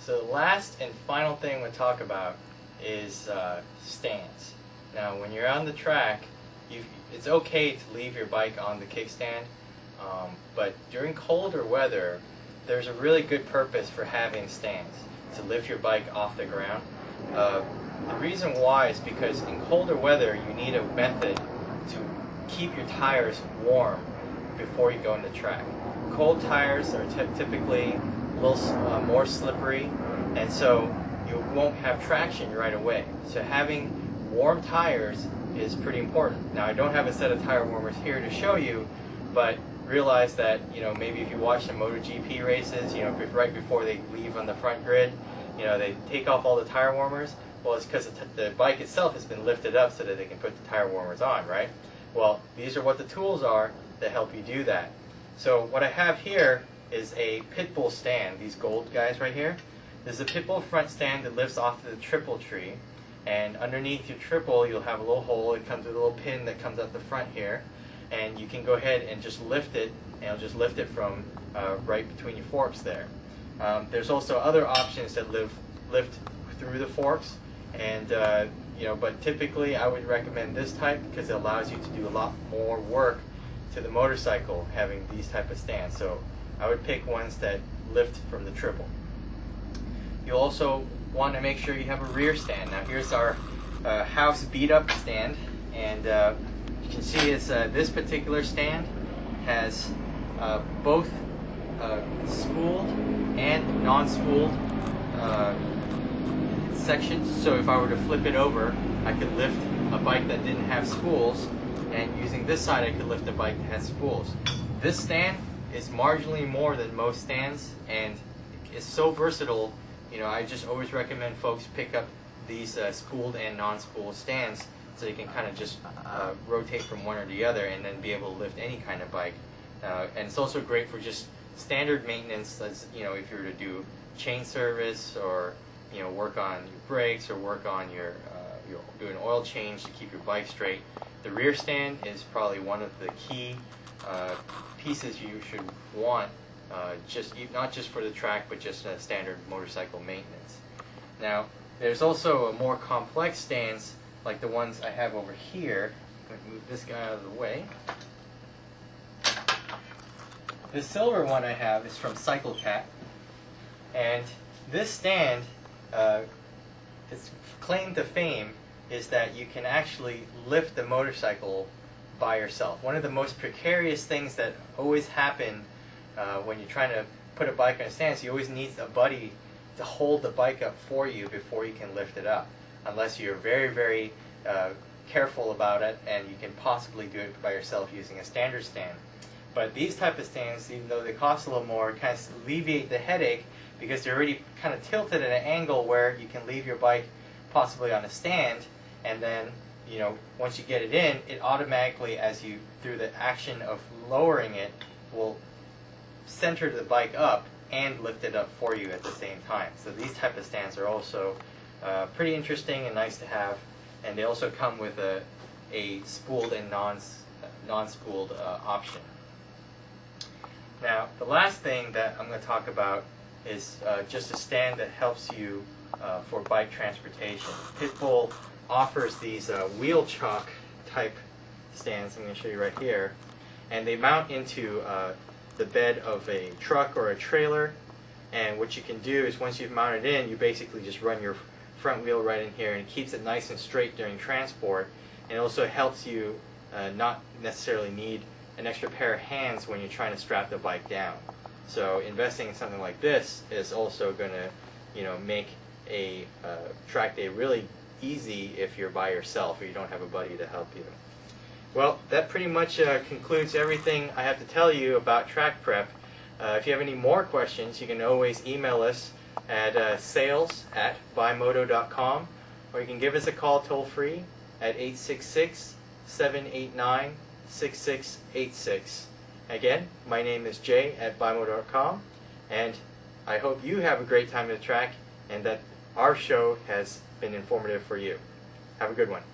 So the last and final thing I'm going to talk about is stands. Now when you're on the track, it's okay to leave your bike on the kickstand, but during colder weather there's a really good purpose for having stands to lift your bike off the ground. The reason why is because in colder weather you need a method to keep your tires warm before you go into track. Cold tires are typically a little more slippery, and so you won't have traction right away. So having warm tires is pretty important. Now I don't have a set of tire warmers here to show you, but realize that maybe if you watch the MotoGP races, right before they leave on the front grid, they take off all the tire warmers. Well, it's because the bike itself has been lifted up so that they can put the tire warmers on, right? Well, these are what the tools are that help you do that. So what I have here is a pit bull stand, these gold guys right here. This is a pit bull front stand that lifts off the triple tree, and underneath your triple you'll have a little hole. It comes with a little pin that comes out the front here, and you can go ahead and just lift it, and it'll just lift it from right between your forks there. There's also other options that lift through the forks, and but typically I would recommend this type because it allows you to do a lot more work to the motorcycle having these type of stands. So I would pick ones that lift from the triple. You also want to make sure you have a rear stand. Now here's our house beat up stand, and you can see it's this particular stand has both spooled and non-spooled sections. So if I were to flip it over, I could lift a bike that didn't have spools, and using this side I could lift a bike that has spools. This stand is marginally more than most stands, and it's so versatile. I just always recommend folks pick up these spooled and non-spooled stands so you can kind of just rotate from one or the other and then be able to lift any kind of bike. And it's also great for just standard maintenance, as if you were to do chain service, or work on your brakes, or work on your do an oil change to keep your bike straight. The rear stand is probably one of the key pieces you should want, not just for the track, but just standard motorcycle maintenance. Now there's also a more complex stands like the ones I have over here. I'm going to move this guy out of the way. The silver one I have is from CycleCat, and this stand, its claim to fame is that you can actually lift the motorcycle by yourself. One of the most precarious things that always happen when you're trying to put a bike on a stand is you always need a buddy to hold the bike up for you before you can lift it up, unless you're very, very careful about it and you can possibly do it by yourself using a standard stand. But these type of stands, even though they cost a little more, kind of alleviate the headache because they're already kind of tilted at an angle where you can leave your bike possibly on a stand, and then once you get it in, it automatically, through the action of lowering it, will center the bike up and lift it up for you at the same time. So these type of stands are also pretty interesting and nice to have, and they also come with a spooled and non-spooled option. Now the last thing that I'm going to talk about is just a stand that helps you for bike transportation. Pitbull offers these wheel chock type stands. I'm going to show you right here, and they mount into the bed of a truck or a trailer, and what you can do is once you've mounted in, you basically just run your front wheel right in here, and it keeps it nice and straight during transport, and it also helps you not necessarily need an extra pair of hands when you're trying to strap the bike down. So investing in something like this is also going to make a track day really easy if you're by yourself or you don't have a buddy to help you. Well, that pretty much concludes everything I have to tell you about track prep. If you have any more questions, you can always email us at sales@buymoto.com, or you can give us a call toll free at 866-789-6686. Again, my name is Jay at buymoto.com, and I hope you have a great time at the track and that our show has been informative for you. Have a good one.